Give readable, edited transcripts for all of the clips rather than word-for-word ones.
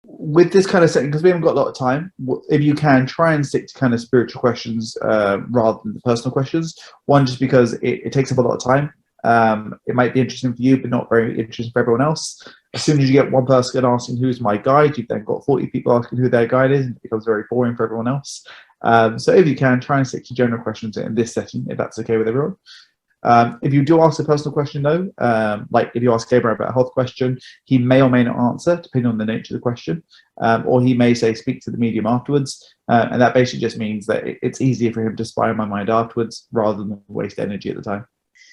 with this kind of setting, because we haven't got a lot of time, if you can, try and stick to kind of spiritual questions rather than the personal questions. One, just because it takes up a lot of time. It might be interesting for you, but not very interesting for everyone else. As soon as you get one person asking who's my guide, you've then got 40 people asking who their guide is, and it becomes very boring for everyone else. So if you can, try and stick to general questions in this setting, if that's okay with everyone. If you do ask a personal question, though, like if you ask Gabriel about a health question, he may or may not answer, depending on the nature of the question, or he may say, speak to the medium afterwards, and that basically just means that it's easier for him to spy on my mind afterwards rather than waste energy at the time.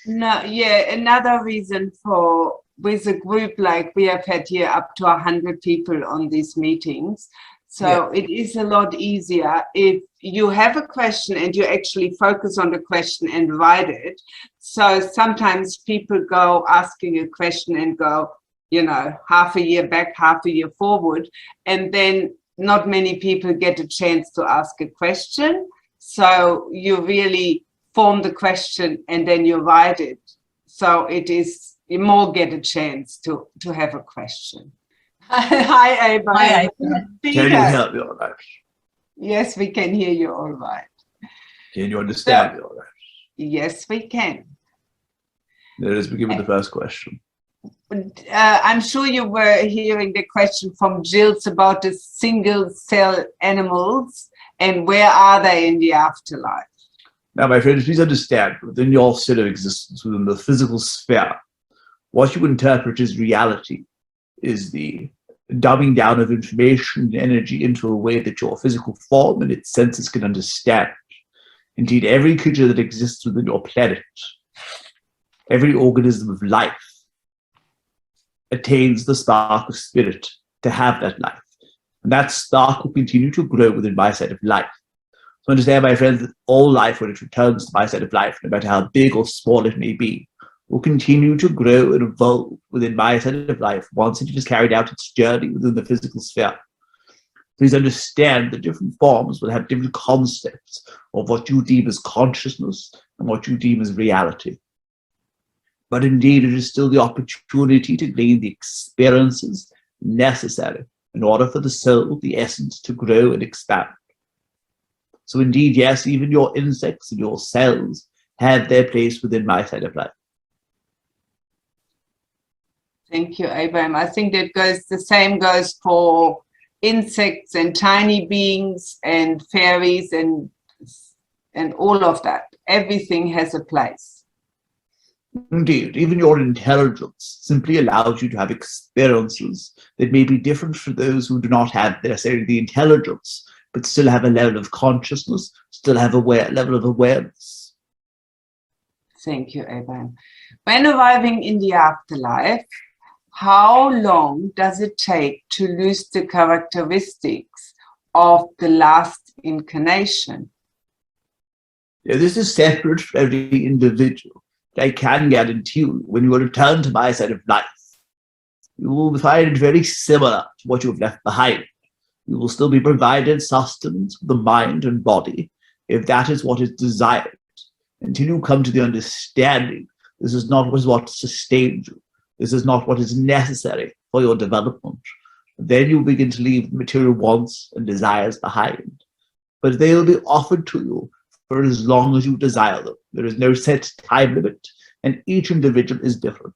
No, yeah, another reason for, with a group like we have had here up to 100 people on these meetings, so it is a lot easier if you have a question and you actually focus on the question and write it. So sometimes people go asking a question and go, you know, half a year back, half a year forward, and then not many people get a chance to ask a question. So you really form the question and then you write it. So it is, you more get a chance to have a question. Hi, Ava. Hi, Ava. Can you help me all right? Yes, we can hear you all right. Can you understand me all right? Yes, we can. Let us begin with the first question. I'm sure you were hearing the question from Jill's about the single cell animals and where are they in the afterlife? Now, my friends, please understand, within your set of existence, within the physical sphere, what you interpret as reality is the dumbing down of information and energy into a way that your physical form and its senses can understand. Indeed, every creature that exists within your planet, every organism of life, attains the spark of spirit to have that life. And that spark will continue to grow within my set of life. So understand, my friends, that all life, when it returns to my set of life, no matter how big or small it may be, will continue to grow and evolve within my set of life once it has carried out its journey within the physical sphere. Please understand that different forms will have different concepts of what you deem as consciousness and what you deem as reality. But indeed, it is still the opportunity to gain the experiences necessary in order for the soul, the essence, to grow and expand. So indeed, yes, even your insects and your cells have their place within my set of life. Thank you, Abraham. I think that the same goes for insects and tiny beings and fairies and all of that. Everything has a place. Indeed, even your intelligence simply allows you to have experiences that may be different for those who do not have necessarily the intelligence, but still have a level of consciousness, still have a level of awareness. Thank you, Abraham. When arriving in the afterlife, how long does it take to lose the characteristics of the last incarnation? Yeah, this is separate for every individual. I can guarantee you, when you return to my set of life, you will find it very similar to what you have left behind. You will still be provided sustenance for the mind and body, if that is what is desired, until you come to the understanding this is not what sustains you. This is not what is necessary for your development. Then you begin to leave material wants and desires behind. But they will be offered to you for as long as you desire them. There is no set time limit, and each individual is different.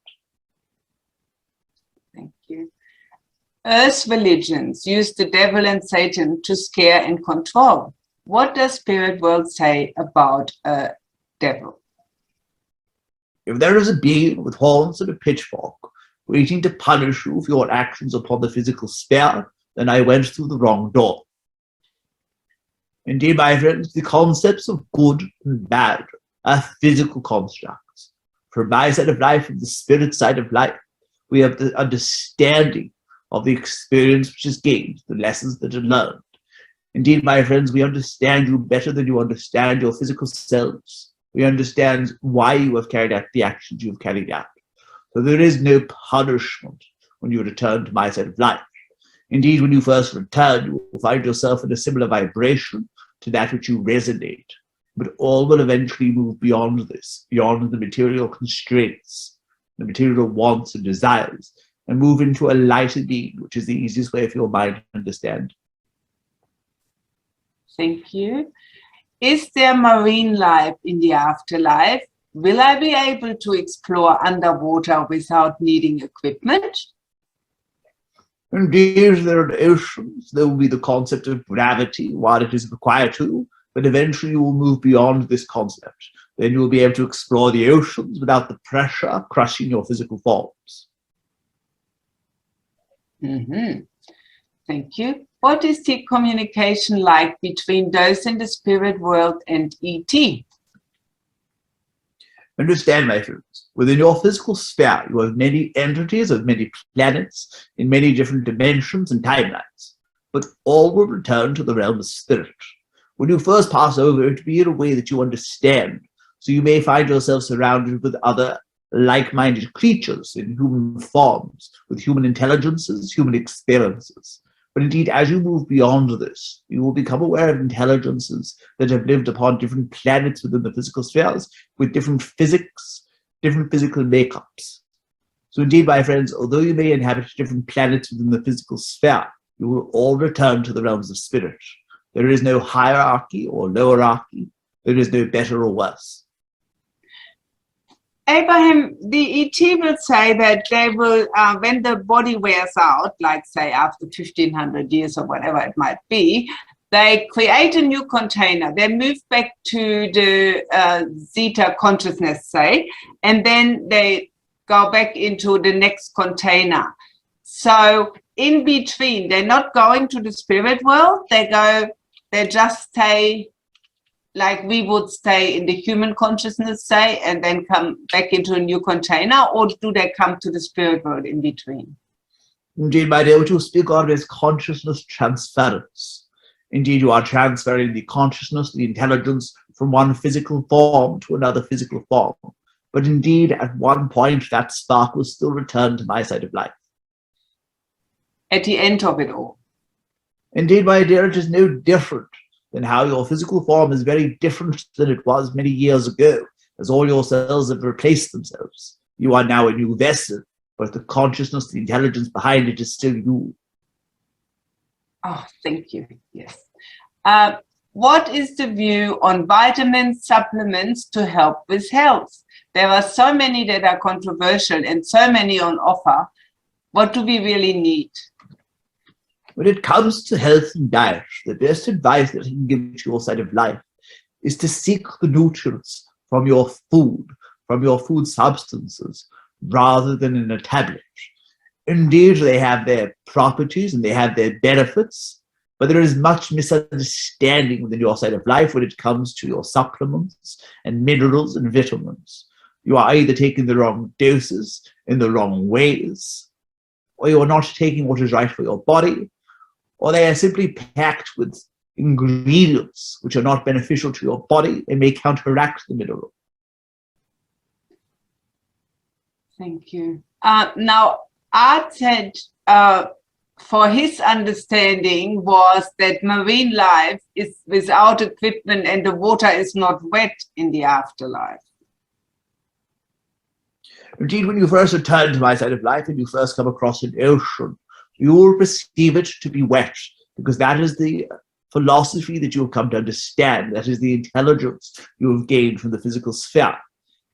Thank you. Earth religions use the devil and Satan to scare and control. What does spirit world say about a devil? If there is a being with horns and a pitchfork waiting to punish you for your actions upon the physical sphere, then I went through the wrong door. Indeed, my friends, the concepts of good and bad are physical constructs. From my side of life, from the spirit side of life, we have the understanding of the experience which is gained, the lessons that are learned. Indeed, my friends, we understand you better than you understand your physical selves. We understand why you have carried out the actions you have carried out. So there is no punishment when you return to my set of life. Indeed, when you first return, you will find yourself in a similar vibration to that which you resonate. But all will eventually move beyond this, beyond the material constraints, the material wants and desires, and move into a lighter being, which is the easiest way for your mind to understand. Thank you. Is there marine life in the afterlife? Will I be able to explore underwater without needing equipment? Indeed, there are oceans. There will be the concept of gravity while it is required to, but eventually you will move beyond this concept. Then you will be able to explore the oceans without the pressure crushing your physical forms. Thank you. What is the communication like between those in the spirit world and ET? Understand, my friends, within your physical sphere, you have many entities of many planets in many different dimensions and timelines, but all will return to the realm of spirit. When you first pass over, it will be in a way that you understand, so you may find yourself surrounded with other like-minded creatures in human forms, with human intelligences, human experiences. But indeed, as you move beyond this, you will become aware of intelligences that have lived upon different planets within the physical spheres with different physics, different physical makeups. So indeed, my friends, although you may inhabit different planets within the physical sphere, you will all return to the realms of spirit. There is no hierarchy or lowerarchy. There is no better or worse. Abraham, the ET will say that they will, when the body wears out, like say after 1500 years or whatever it might be, they create a new container. They move back to the Zeta consciousness, say, and then they go back into the next container. So in between, they're not going to the spirit world. They just stay like we would stay in the human consciousness, say, and then come back into a new container, or do they come to the spirit world in between? Indeed, my dear, what you speak of is consciousness transference. Indeed, you are transferring the consciousness, the intelligence from one physical form to another physical form. But indeed, at one point, that spark will still return to my side of life. At the end of it all. Indeed, my dear, it is no different than how your physical form is very different than it was many years ago, as all your cells have replaced themselves. You are now a new vessel, but the consciousness, the intelligence behind it is still you. Oh, thank you. Yes. What is the view on vitamins, supplements to help with health? There are so many that are controversial and so many on offer. What do we really need? When it comes to health and diet, the best advice that I can give to your side of life is to seek the nutrients from your food substances, rather than in a tablet. Indeed, they have their properties and they have their benefits, but there is much misunderstanding within your side of life when it comes to your supplements and minerals and vitamins. You are either taking the wrong doses in the wrong ways, or you are not taking what is right for your body, or they are simply packed with ingredients which are not beneficial to your body and may counteract the mineral. Thank you. Now, Art said for his understanding was that marine life is without equipment and the water is not wet in the afterlife. Indeed, when you first return to my side of life and you first come across an ocean, you will perceive it to be wet, because that is the philosophy that you have come to understand. That is the intelligence you have gained from the physical sphere.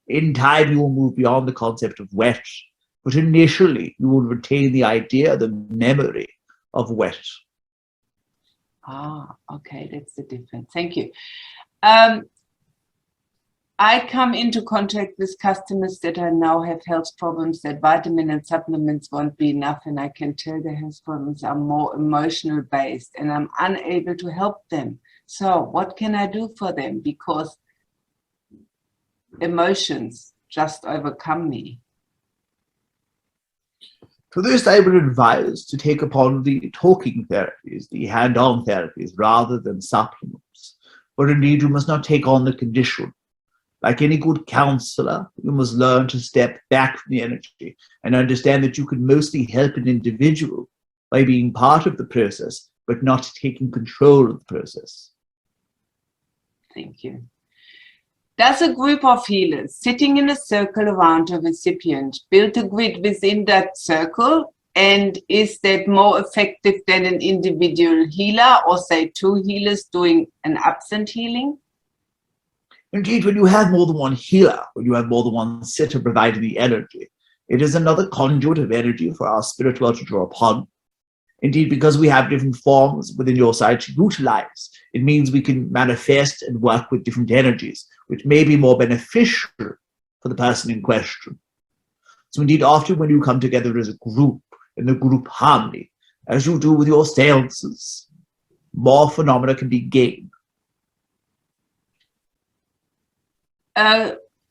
In time, you will move beyond the concept of wet, but initially, you will retain the idea, the memory of wet. Ah, okay, that's the difference. Thank you. I come into contact with customers that I now have health problems, that vitamin and supplements won't be enough, and I can tell the health problems are more emotional based and I'm unable to help them. So what can I do for them? Because emotions just overcome me. For this, I would advise to take upon the talking therapies, the hand-on therapies, rather than supplements. But indeed, you must not take on the condition. Like any good counselor, you must learn to step back from the energy and understand that you can mostly help an individual by being part of the process, but not taking control of the process. Thank you. Does a group of healers sitting in a circle around a recipient build a grid within that circle? And is that more effective than an individual healer, or say two healers doing an absent healing? Indeed, when you have more than one healer, when you have more than one sitter providing the energy, it is another conduit of energy for our spirit world to draw upon. Indeed, because we have different forms within your side to utilize, it means we can manifest and work with different energies, which may be more beneficial for the person in question. So indeed, often when you come together as a group, in the group harmony, as you do with your seances, more phenomena can be gained.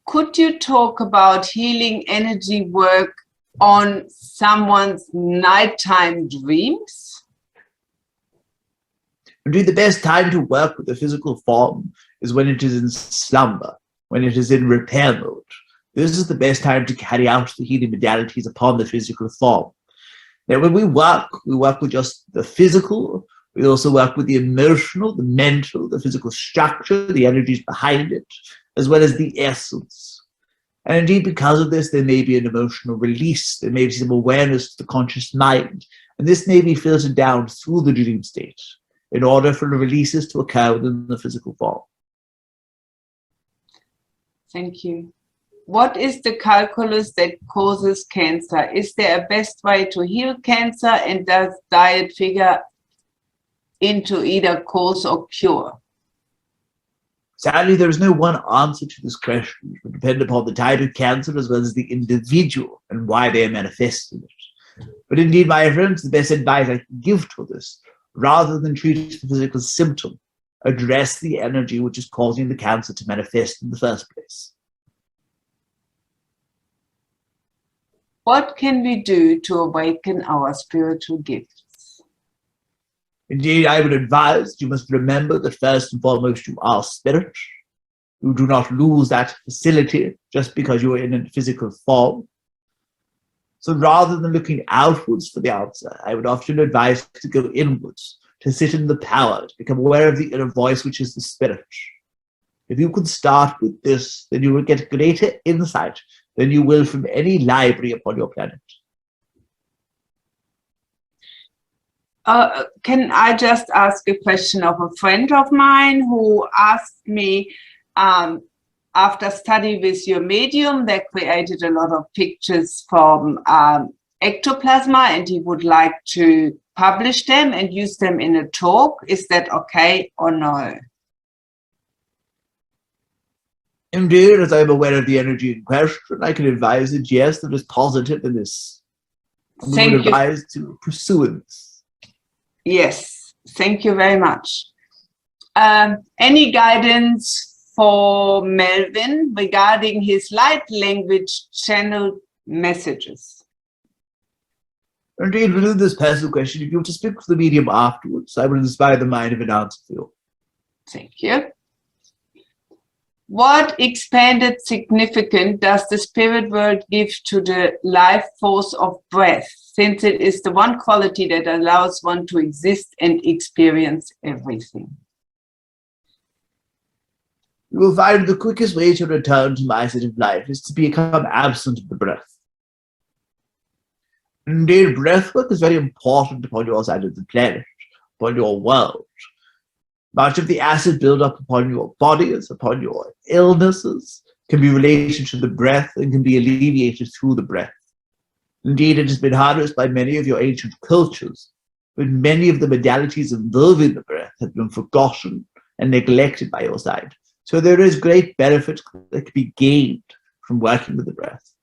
Could you talk about healing energy work on someone's nighttime dreams? Indeed, the best time to work with the physical form is when it is in slumber, when it is in repair mode. This is the best time to carry out the healing modalities upon the physical form. Now, when we work with just the physical. We also work with the emotional, the mental, the physical structure, the energies behind it, as well as the essence. And indeed, because of this, there may be an emotional release, there may be some awareness to the conscious mind, and this may be filtered down through the dream state in order for the releases to occur within the physical form. Thank you. What is the calculus that causes cancer? Is there a best way to heal cancer, and does diet figure into either cause or cure? Sadly, there is no one answer to this question. It will depend upon the type of cancer as well as the individual and why they are manifesting it. But indeed, my friends, the best advice I can give to this, rather than treat the physical symptom, address the energy which is causing the cancer to manifest in the first place. What can we do to awaken our spiritual gifts? Indeed, I would advise you must remember that first and foremost you are spirit. You do not lose that facility just because you are in a physical form. So rather than looking outwards for the answer, I would often advise to go inwards, to sit in the power, to become aware of the inner voice, which is the spirit. If you could start with this, then you will get greater insight than you will from any library upon your planet. Can I just ask a question of a friend of mine who asked me, after study with your medium, they created a lot of pictures from ectoplasm, and he would like to publish them and use them in a talk. Is that okay or no? Indeed, as I'm aware of the energy in question, I can advise that yes, that is positive in this. We would advise to pursue this. Yes, thank you very much. Any guidance for Melvin regarding his light language channel messages? Indeed, within this personal question, if you were to speak to the medium afterwards, I will inspire the mind of an answer for you. Thank you. What expanded significance does the spirit world give to the life force of breath, since it is the one quality that allows one to exist and experience everything? You will find the quickest way to return to my state of life is to become absent of the breath. Indeed, breath work is very important upon your side of the planet, upon your world. Much of the acid buildup upon your bodies, upon your illnesses, can be related to the breath and can be alleviated through the breath. Indeed, it has been harnessed by many of your ancient cultures, but many of the modalities involving the breath have been forgotten and neglected by your side. So there is great benefit that can be gained from working with the breath.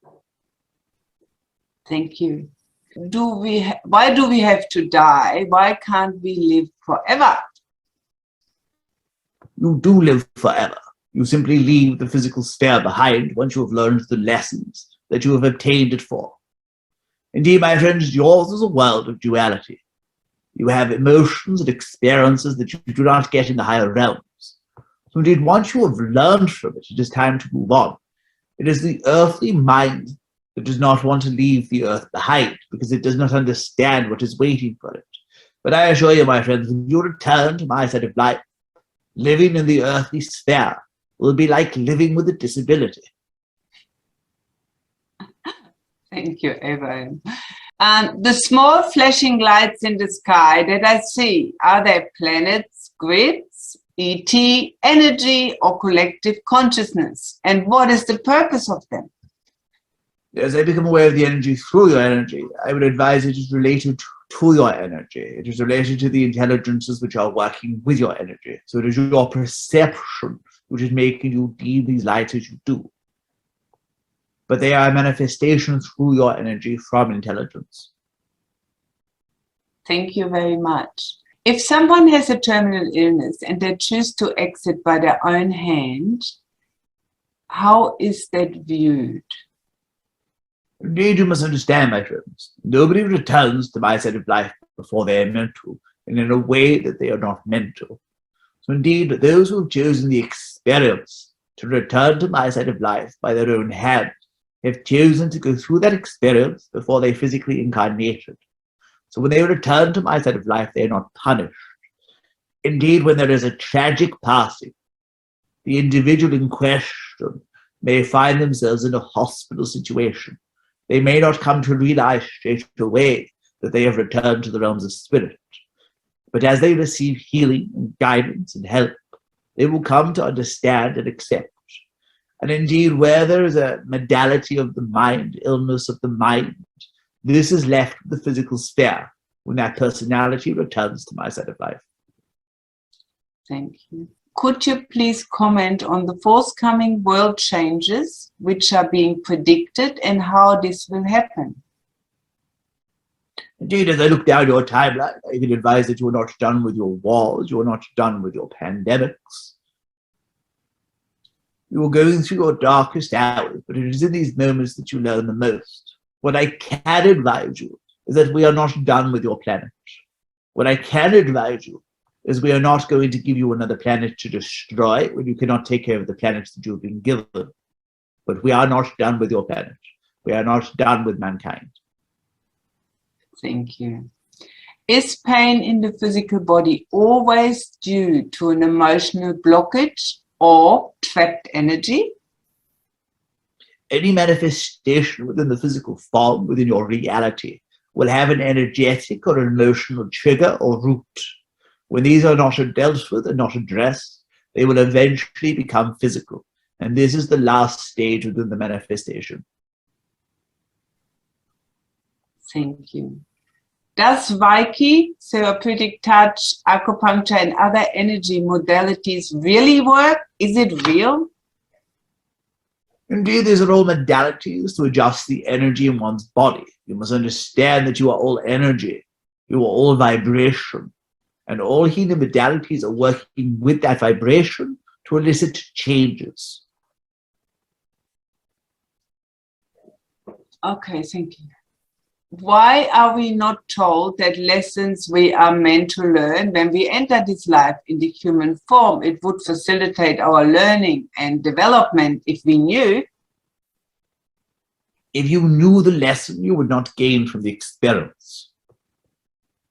Thank you. Why do we have to die? Why can't we live forever? You do live forever. You simply leave the physical sphere behind once you have learned the lessons that you have obtained it for. Indeed, my friends, yours is a world of duality. You have emotions and experiences that you do not get in the higher realms. So indeed, once you have learned from it, it is time to move on. It is the earthly mind that does not want to leave the earth behind because it does not understand what is waiting for it. But I assure you, my friends, when you return to my side of life, living in the earthly sphere, will be like living with a disability. Thank you, Evan. The small flashing lights in the sky that I see, are they planets, grids, ET, energy, or collective consciousness? And what is the purpose of them? As I become aware of the energy through your energy, I would advise it is related to your energy. It is related to the intelligences which are working with your energy. So it is your perception which is making you deem these lights as you do. But they are a manifestation through your energy from intelligence. Thank you very much. If someone has a terminal illness and they choose to exit by their own hand, how is that viewed? Indeed, you must understand, my friends, nobody returns to my set of life before they are meant to, and in a way that they are not meant to. So indeed, those who have chosen the experience to return to my set of life by their own hand have chosen to go through that experience before they physically incarnated. So when they return to my set of life, they are not punished. Indeed, when there is a tragic passing, the individual in question may find themselves in a hospital situation. They may not come to realize straight away that they have returned to the realms of spirit. But as they receive healing and guidance and help, they will come to understand and accept. And indeed, where there is a modality of the mind, illness of the mind, this is left with the physical sphere when that personality returns to my set of life. Thank you. Could you please comment on the forthcoming world changes which are being predicted and how this will happen? Indeed, as I look down your timeline, I can advise that you are not done with your wars, you are not done with your pandemics. You are going through your darkest hours, but it is in these moments that you learn the most. What I can advise you is that we are not done with your planet. What I can advise you is we are not going to give you another planet to destroy when you cannot take care of the planets that you have been given. But we are not done with your planet. We are not done with mankind. Thank you. Is pain in the physical body always due to an emotional blockage or trapped energy? Any manifestation within the physical form, within your reality, will have an energetic or an emotional trigger or root. When these are not dealt with and not addressed, they will eventually become physical. And this is the last stage within the manifestation. Thank you. Does Reiki, therapeutic touch, acupuncture, and other energy modalities really work? Is it real? Indeed, these are all modalities to adjust the energy in one's body. You must understand that you are all energy. You are all vibration. And all healing modalities are working with that vibration to elicit changes. Okay, thank you. Why are we not told that lessons we are meant to learn when we enter this life in the human form? It would facilitate our learning and development if we knew. If you knew the lesson, you would not gain from the experience.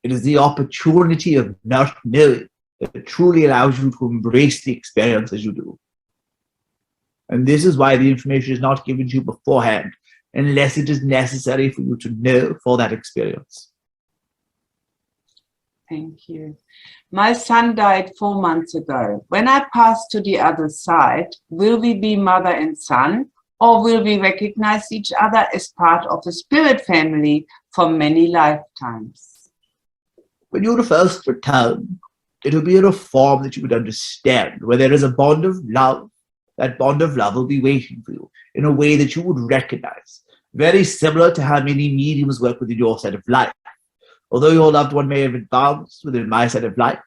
It is the opportunity of not knowing that truly allows you to embrace the experience as you do. And this is why the information is not given to you beforehand, unless it is necessary for you to know for that experience. Thank you. My son died 4 months ago. When I pass to the other side, will we be mother and son, or will we recognize each other as part of a spirit family for many lifetimes? When you first return, it will be in a form that you would understand, where there is a bond of love. That bond of love will be waiting for you in a way that you would recognize. Very similar to how many mediums work within your set of life. Although your loved one may have advanced within my set of life,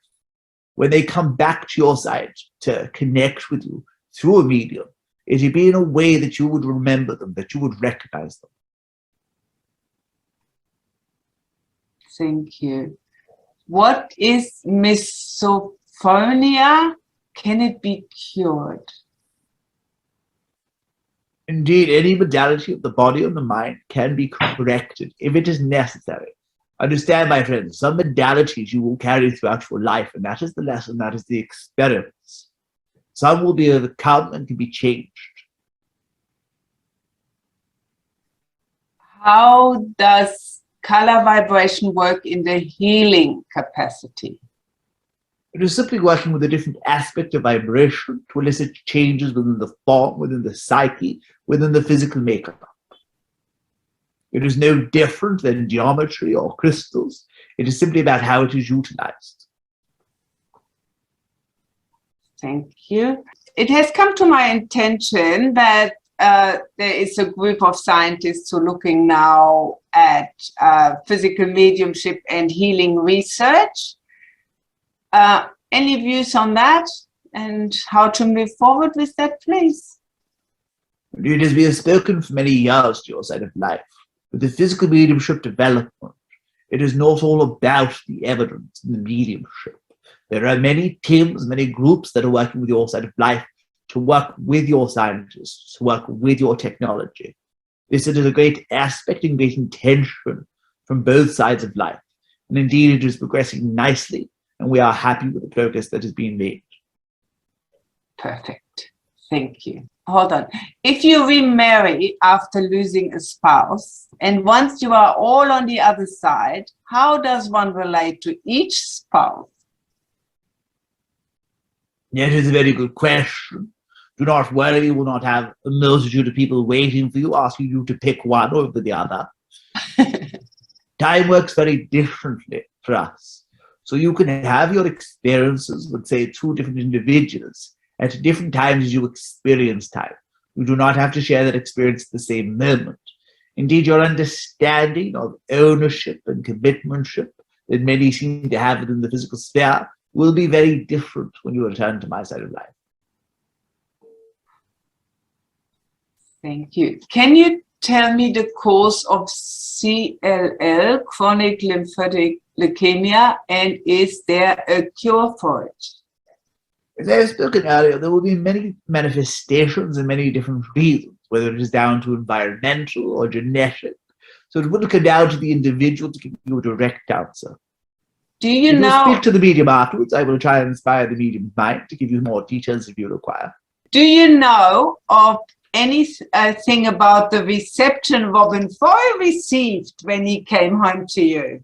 when they come back to your side to connect with you through a medium, it will be in a way that you would remember them, that you would recognize them. Thank you. What is misophonia? Can it be cured? Indeed, any modality of the body or the mind can be corrected if it is necessary. Understand, my friends, some modalities you will carry throughout your life, and that is the lesson, that is the experience. Some will be overcome and can be changed. How does color vibration work in the healing capacity? It is simply working with a different aspect of vibration to elicit changes within the form, within the psyche, within the physical makeup. It is no different than geometry or crystals. It is simply about how it is utilized. Thank you. It has come to my attention that there is a group of scientists who are looking now at physical mediumship and healing research. Any views on that and how to move forward with that, please? Indeed, as we have spoken for many years to your side of life, with the physical mediumship development, it is not all about the evidence in the mediumship. There are many teams, many groups that are working with your side of life to work with your scientists, to work with your technology. This is a great aspect and great intention from both sides of life. And indeed, it is progressing nicely, and we are happy with the progress that is being made. Perfect. Thank you. Hold on. If you remarry after losing a spouse, and once you are all on the other side, how does one relate to each spouse? That is a very good question. Do not worry, you will not have a multitude of people waiting for you, asking you to pick one over the other. Time works very differently for us. So you can have your experiences with, say, two different individuals at different times as you experience time. You do not have to share that experience at the same moment. Indeed, your understanding of ownership and commitmentship that many seem to have within the physical sphere will be very different when you return to my side of life. Thank you. Can you tell me the cause of CLL, chronic lymphatic leukemia, and is there a cure for it? As I have spoken earlier, there will be many manifestations and many different reasons, whether it is down to environmental or genetic. So it will come down to the individual to give you a direct answer. Do you If know? you speak to the medium afterwards, I will try and inspire the medium's mind to give you more details if you require. Do you know of anything about the reception Robin Foy received when he came home to you?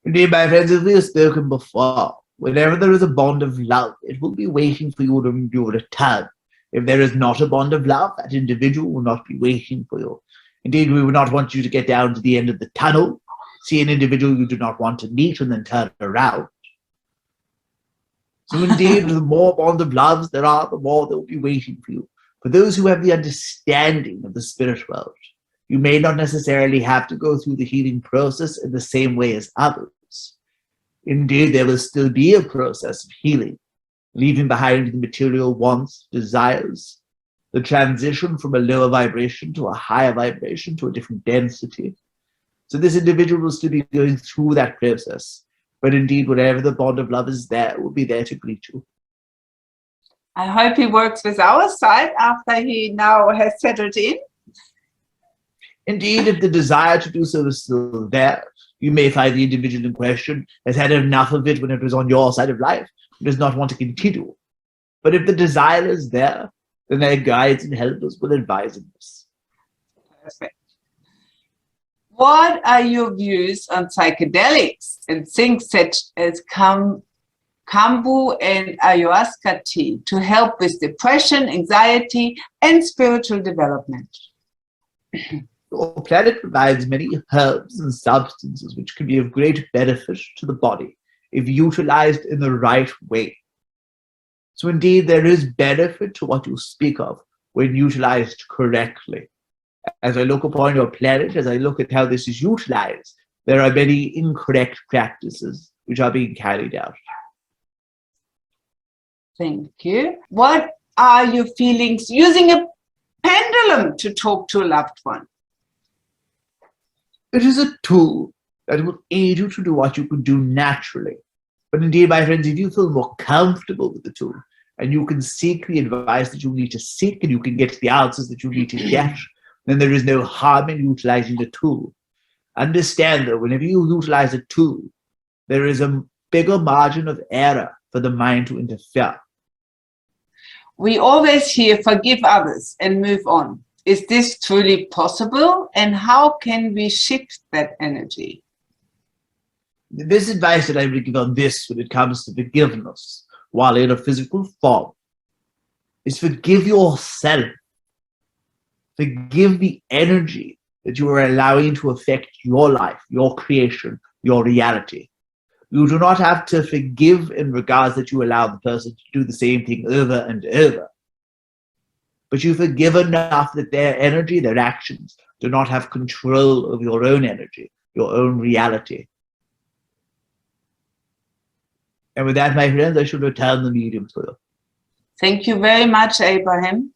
Indeed, my friends, as we have spoken before, whenever there is a bond of love, it will be waiting for you to your return. If there is not a bond of love, that individual will not be waiting for you. Indeed, we would not want you to get down to the end of the tunnel, see an individual you do not want to meet, and then turn around. So indeed, the more bond of loves there are, the more they will be waiting for you. For those who have the understanding of the spirit world, you may not necessarily have to go through the healing process in the same way as others. Indeed, there will still be a process of healing, leaving behind the material wants, desires, the transition from a lower vibration to a higher vibration to a different density. So this individual will still be going through that process. But indeed, whatever the bond of love is there, will be there to greet you. I hope he works with our side after he now has settled in. Indeed, if the desire to do so is still there, you may find the individual in question has had enough of it when it was on your side of life and does not want to continue. But if the desire is there, then their guides and helpers will advise in this. Perfect. What are your views on psychedelics and things such as kambu and ayahuasca tea to help with depression, anxiety, and spiritual development? Your planet provides many herbs and substances which can be of great benefit to the body if utilized in the right way. So indeed, there is benefit to what you speak of when utilized correctly. As I look upon your planet, as I look at how this is utilized, there are many incorrect practices which are being carried out. Thank you. What are your feelings using a pendulum to talk to a loved one? It is a tool that will aid you to do what you could do naturally. But indeed, my friends, if you feel more comfortable with the tool and you can seek the advice that you need to seek and you can get the answers that you need to get, then there is no harm in utilizing the tool. Understand that whenever you utilize a tool, there is a bigger margin of error for the mind to interfere. we always hear forgive others and move on. Is this truly possible? And how can we shift that energy? The best advice that I would give on this when it comes to forgiveness while in a physical form is forgive yourself. Forgive the energy that you are allowing to affect your life, your creation, your reality. You do not have to forgive in regards that you allow the person to do the same thing over and over. But you forgive enough that their energy, their actions, do not have control of your own energy, your own reality. And with that, my friends, I should return the medium to you. Thank you very much, Abraham.